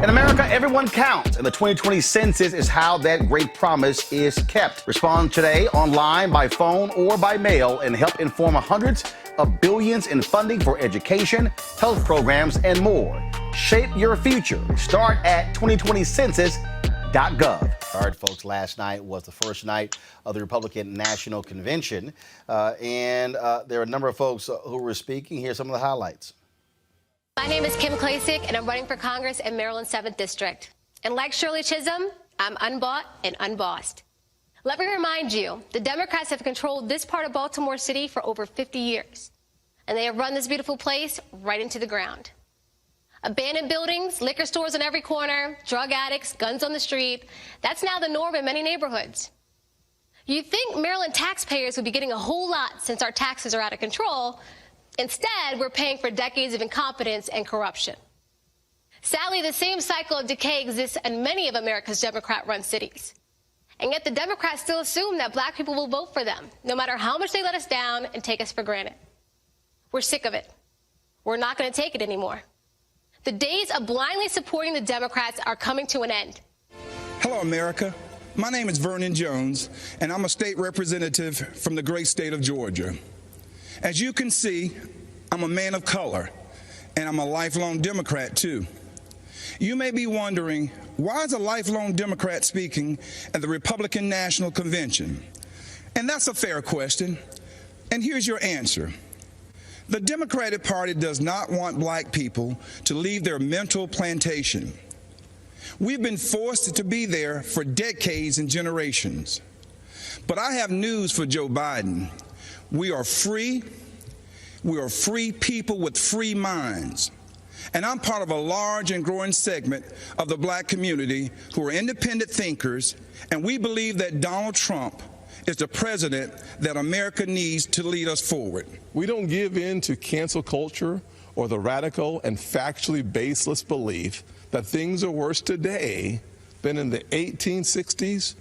In America, everyone counts, and the 2020 census is how that great promise is kept. Respond today online, by phone, or by mail, and help inform hundreds of billions in funding for education, health programs, and more. Shape your future. Start at 2020census.gov. All right, folks, last night was the first night of the Republican National Convention, and there are a number of folks who were speaking. Here's some of the highlights. My name is Kim Klacik, and I'm running for Congress in Maryland's 7th District. And like Shirley Chisholm, I'm unbought and unbossed. Let me remind you, the Democrats have controlled this part of Baltimore City for over 50 years. And they have run this beautiful place right into the ground. Abandoned buildings, liquor stores on every corner, drug addicts, guns on the street. That's now the norm in many neighborhoods. You'd think Maryland taxpayers would be getting a whole lot since our taxes are out of control. Instead, we're paying for decades of incompetence and corruption. Sadly, the same cycle of decay exists in many of America's Democrat-run cities. And yet the Democrats still assume that black people will vote for them, no matter how much they let us down and take us for granted. We're sick of it. We're not going to take it anymore. The days of blindly supporting the Democrats are coming to an end. Hello, America. My name is Vernon Jones, and I'm a state representative from the great state of Georgia. As you can see, I'm a man of color, and I'm a lifelong Democrat, too. You may be wondering, why is a lifelong Democrat speaking at the Republican National Convention? And that's a fair question, and here's your answer. The Democratic Party does not want black people to leave their mental plantation. We've been forced to be there for decades and generations. But I have news for Joe Biden. We are free people with free minds. And I'm part of a large and growing segment of the black community who are independent thinkers, and we believe that Donald Trump is the president that America needs to lead us forward. We don't give in to cancel culture or the radical and factually baseless belief that things are worse today than in the 1860s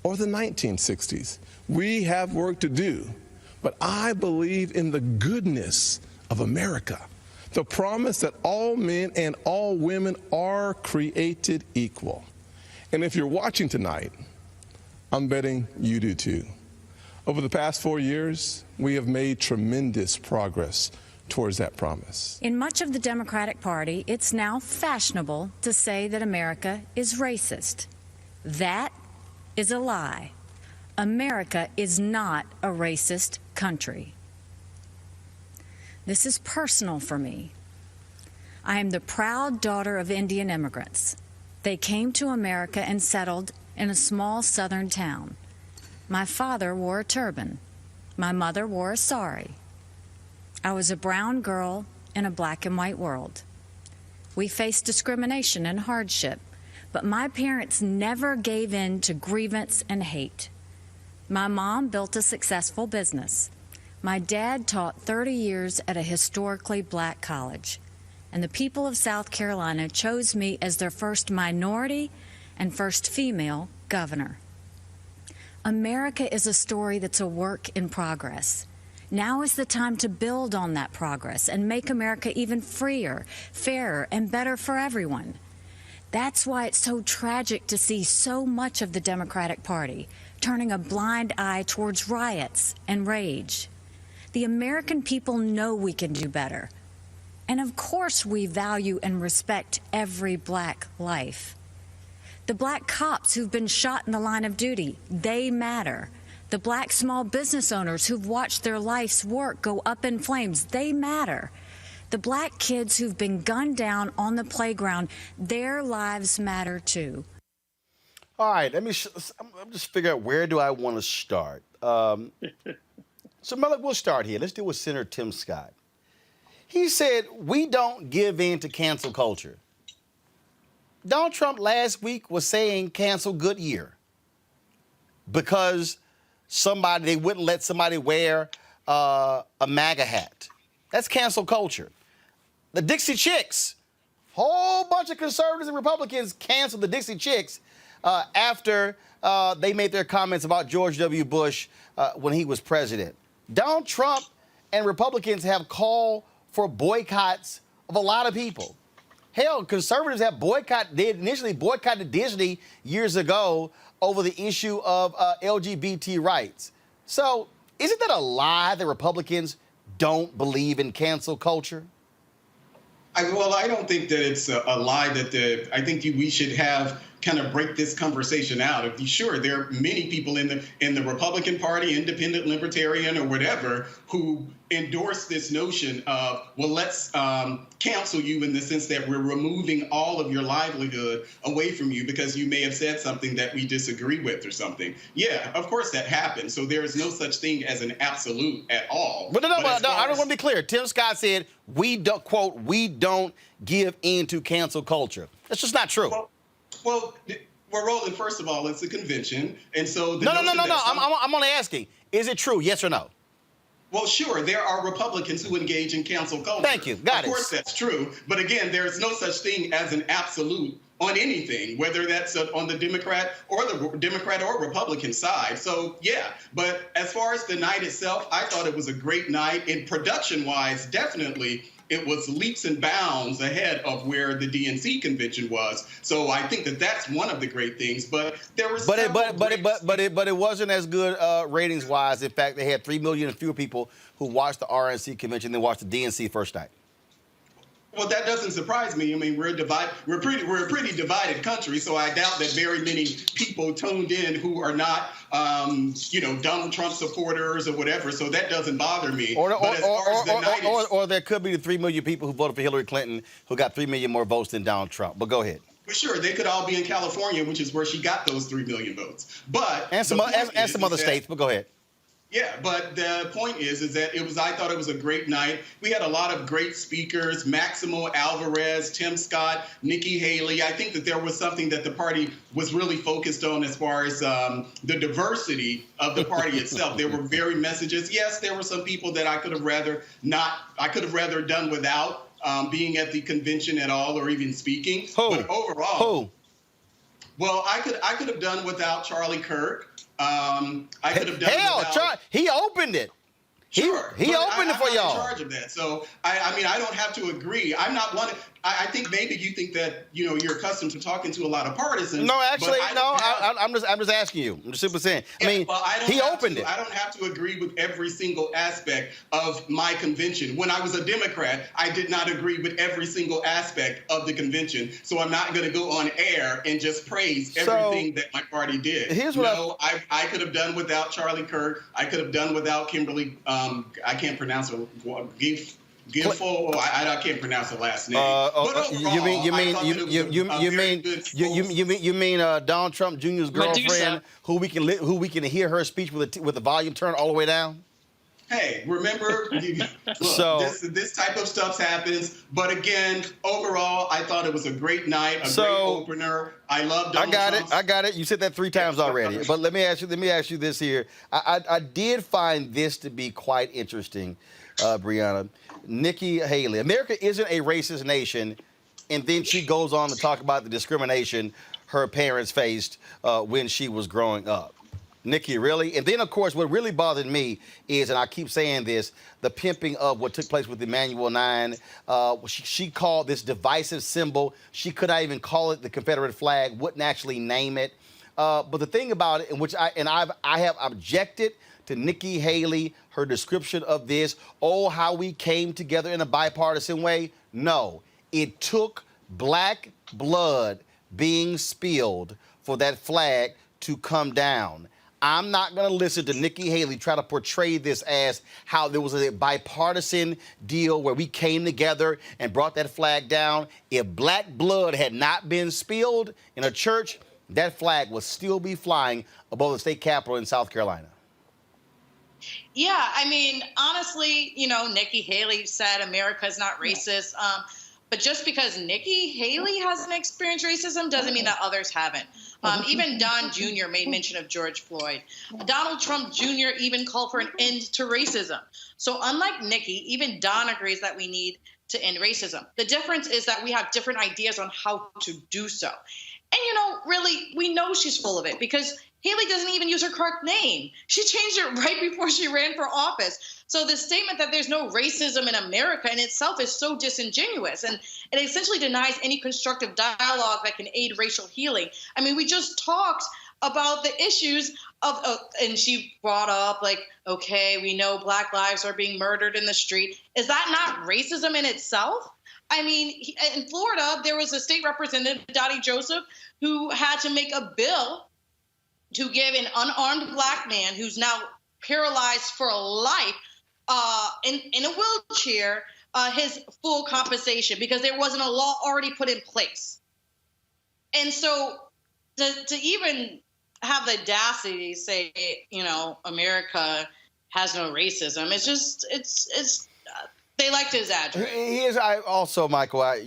or the 1960s. We have work to do. But I believe in the goodness of America, the promise that all men and all women are created equal. And if you're watching tonight, I'm betting you do too. Over the past 4 years, we have made tremendous progress towards that promise. In much of the Democratic Party, it's now fashionable to say that America is racist. That is a lie. America is not a racist country. This is personal for me. I am the proud daughter of Indian immigrants. They came to America and settled in a small southern town. My father wore a turban. My mother wore a sari. I was a brown girl in a black and white world. We faced discrimination and hardship, but my parents never gave in to grievance and hate. My mom built a successful business. My dad taught 30 years at a historically black college. And the people of South Carolina chose me as their first minority and first female governor. America is a story that's a work in progress. Now is the time to build on that progress and make America even freer, fairer, and better for everyone. That's why it's so tragic to see so much of the Democratic Party turning a blind eye towards riots and rage. The American people know we can do better. And of course we value and respect every black life. The black cops who've been shot in the line of duty, they matter. The black small business owners who've watched their life's work go up in flames, they matter. The black kids who've been gunned down on the playground, their lives matter too. All right, I'm just figuring out, where do I want to start? So, Malik, we'll start here. Let's deal with Senator Tim Scott. He said, we don't give in to cancel culture. Donald Trump last week was saying cancel Goodyear because they wouldn't let somebody wear a MAGA hat. That's cancel culture. The Dixie Chicks, whole bunch of conservatives and Republicans canceled the Dixie Chicks after they made their comments about George W. Bush when he was president. Donald Trump and Republicans have called for boycotts of a lot of people. Hell, conservatives have they initially boycotted Disney years ago over the issue of LGBT rights. So isn't that a lie that Republicans don't believe in cancel culture? I don't think that it's a lie I think we should have kind of break this conversation out. Sure, there are many people in the Republican Party, independent, libertarian, or whatever, who endorse this notion of, well, let's cancel you in the sense that we're removing all of your livelihood away from you because you may have said something that we disagree with or something. Yeah, of course that happens. So there is no such thing as an absolute at all. But no, I don't want to be clear. Tim Scott said, we don't, quote, we don't give in to cancel culture. That's just not true. Well, Roland, first of all, it's a convention. And so No. I'm only asking, is it true, yes or no? Well, sure, there are Republicans who engage in cancel culture. Thank you. Got it. Of course, that's true. But again, there is no such thing as an absolute on anything, whether that's on the Democrat or Republican side. So, yeah. But as far as the night itself, I thought it was a great night. And production-wise, definitely, it was leaps and bounds ahead of where the DNC convention was. So I think that that's one of the great things. But there was, but it wasn't as good ratings wise. In fact, they had 3 million and fewer people who watched the RNC convention than watched the DNC first night. Well, that doesn't surprise me. I mean, we're a pretty divided country, so I doubt that very many people tuned in who are not, Donald Trump supporters or whatever. So that doesn't bother me. Or there could be the 3 million people who voted for Hillary Clinton who got 3 million more votes than Donald Trump. But go ahead. Well, sure, they could all be in California, which is where she got those 3 million votes. But and some other states. But go ahead. Yeah, but the point is that I thought it was a great night. We had a lot of great speakers, Maximo Alvarez, Tim Scott, Nikki Haley. I think that there was something that the party was really focused on as far as the diversity of the party itself. There were varied messages. Yes, there were some people that I could have rather done without being at the convention at all or even speaking. But overall, well, I could have done without Charlie Kirk. I could have done without. He opened it. Sure, he opened it for y'all. I'm not in charge of that, so I mean, I don't have to agree. I'm not one. I think maybe you think that you're accustomed to talking to a lot of partisans. No, actually, I'm just asking you. I'm just simply saying. Yeah, I mean, he opened it. I don't have to agree with every single aspect of my convention. When I was a Democrat, I did not agree with every single aspect of the convention. So I'm not going to go on air and just praise everything that my party did. Here's what I could have done without Charlie Kirk. I could have done without Kimberly. I can't pronounce her. Gilfo, I can't pronounce the last name. You mean Donald Trump Jr.'s girlfriend, who we can hear her speech with the volume turned all the way down? Hey, remember, this type of stuff happens. But again, overall, I thought it was a great night, great opener. I love Donald Trump. I got it. You said that 3 times already. But let me ask you this here. I did find this to be quite interesting, Brianna. Nikki Haley. America isn't a racist nation, and then she goes on to talk about the discrimination her parents faced when she was growing up. Nikki, really? And then, of course, what really bothered me is, and I keep saying this, the pimping of what took place with Emmanuel 9. She called this divisive symbol. She could not even call it the Confederate flag, wouldn't actually name it. But the thing about it, in which I have objected to Nikki Haley, her description of this, how we came together in a bipartisan way. No, it took black blood being spilled for that flag to come down. I'm not going to listen to Nikki Haley try to portray this as how there was a bipartisan deal where we came together and brought that flag down. If black blood had not been spilled in a church, that flag would still be flying above the state capitol in South Carolina. Yeah, I mean, honestly, Nikki Haley said America is not racist. But just because Nikki Haley hasn't experienced racism doesn't mean that others haven't. Even Don Jr. made mention of George Floyd. Donald Trump Jr. even called for an end to racism. So unlike Nikki, even Don agrees that we need to end racism. The difference is that we have different ideas on how to do so. And, really, we know she's full of it because Haley doesn't even use her correct name. She changed it right before she ran for office. So the statement that there's no racism in America in itself is so disingenuous, and it essentially denies any constructive dialogue that can aid racial healing. I mean, we just talked about the issues of, and she brought up, like, okay, we know Black lives are being murdered in the street. Is that not racism in itself? I mean, in Florida, there was a state representative, Dottie Joseph, who had to make a bill to give an unarmed Black man who's now paralyzed for life in a wheelchair his full compensation, because there wasn't a law already put in place. And so to even have the audacity to say, you know, America has no racism, it's just, it's they like to exaggerate. Here's, also, Michael, I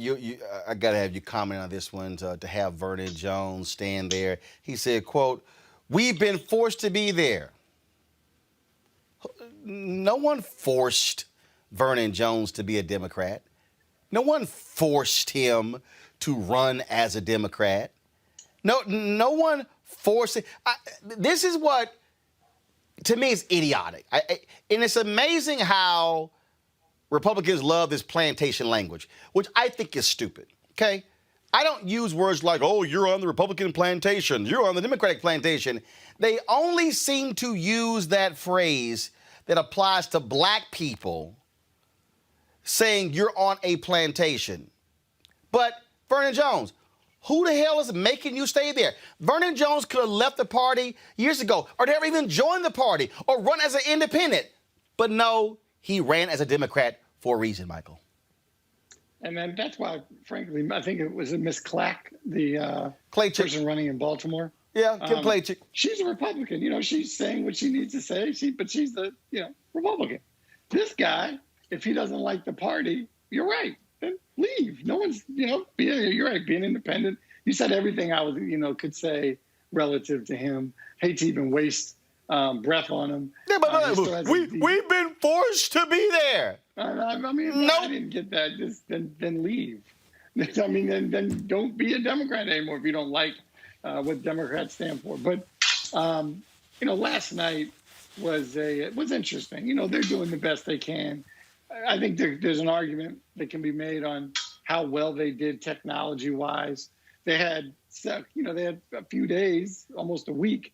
got to have you comment on this one, to have Vernon Jones stand there. He said, quote, "We've been forced to be there." No one forced Vernon Jones to be a Democrat. No one forced him to run as a Democrat. No one forced it. This is what, to me, is idiotic. And it's amazing how Republicans love this plantation language, which I think is stupid, okay? I don't use words like, oh, you're on the Republican plantation, you're on the Democratic plantation. They only seem to use that phrase that applies to Black people, saying you're on a plantation. But Vernon Jones, who the hell is making you stay there? Vernon Jones could have left the party years ago, or never even joined the party, or run as an independent. But no, he ran as a Democrat for a reason, Michael. And then that's why, frankly, I think it was Miss Klacik, the Klacik, person running in Baltimore. Yeah, Kim Klacik. She's a Republican. You know, she's saying what she needs to say. But she's the, Republican. This guy, if he doesn't like the party, you're right, then leave. No one's, you're right, being independent. You said everything I was, could say relative to him. Hate to even waste breath on him. Yeah, but we've been forced to be there. I mean, I didn't get that. Just then leave. I mean, then don't be a Democrat anymore if you don't like what Democrats stand for. But last night was interesting. They're doing the best they can. I think there's an argument that can be made on how well they did technology-wise. They had a few days, almost a week,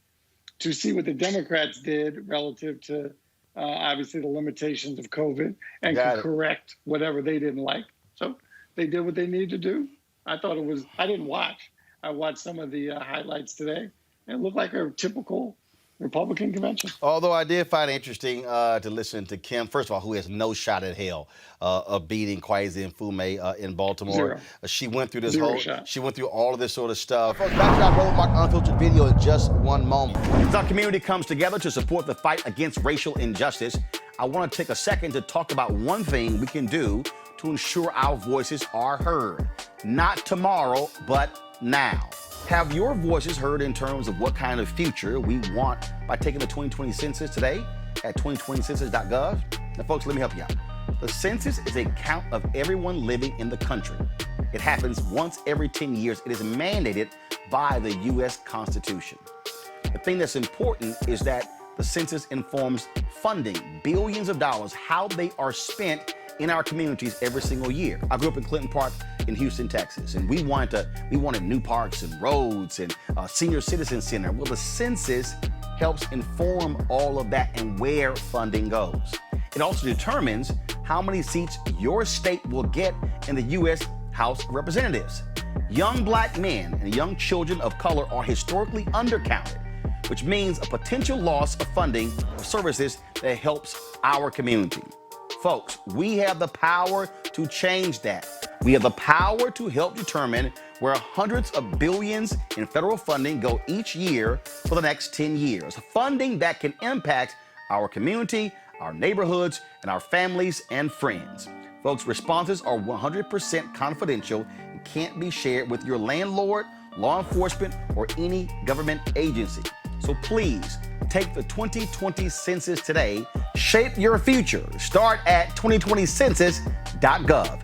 to see what the Democrats did relative to obviously the limitations of COVID, and could correct whatever they didn't like. So they did what they needed to do. I didn't watch. I watched some of the highlights today, and it looked like a typical Republican convention. Although I did find it interesting to listen to Kim, first of all, who has no shot at hell of beating Kwesi Mfume in Baltimore. Zero. She went through this she went through all of this sort of stuff. Folks, back to our Roland Mark Unfiltered video in just one moment. As our community comes together to support the fight against racial injustice, I want to take a second to talk about one thing we can do to ensure our voices are heard. Not tomorrow, but now. Have your voices heard in terms of what kind of future we want by taking the 2020 census today at 2020census.gov? Now, folks, let me help you out. The census is a count of everyone living in the country. It happens once every 10 years. It is mandated by the U.S. Constitution. The thing that's important is that the census informs funding, billions of dollars, how they are spent in our communities every single year. I grew up in Clinton Park in Houston, Texas, and we wanted new parks and roads and a senior citizen center. Well, the census helps inform all of that and where funding goes. It also determines how many seats your state will get in the U.S. House of Representatives. Young Black men and young children of color are historically undercounted, which means a potential loss of funding for services that helps our community. Folks, we have the power to change that. We have the power to help determine where hundreds of billions in federal funding go each year for the next 10 years. Funding that can impact our community, our neighborhoods, and our families and friends. Folks, responses are 100% confidential and can't be shared with your landlord, law enforcement, or any government agency. So please, take the 2020 census today. Shape your future. Start at 2020census.gov.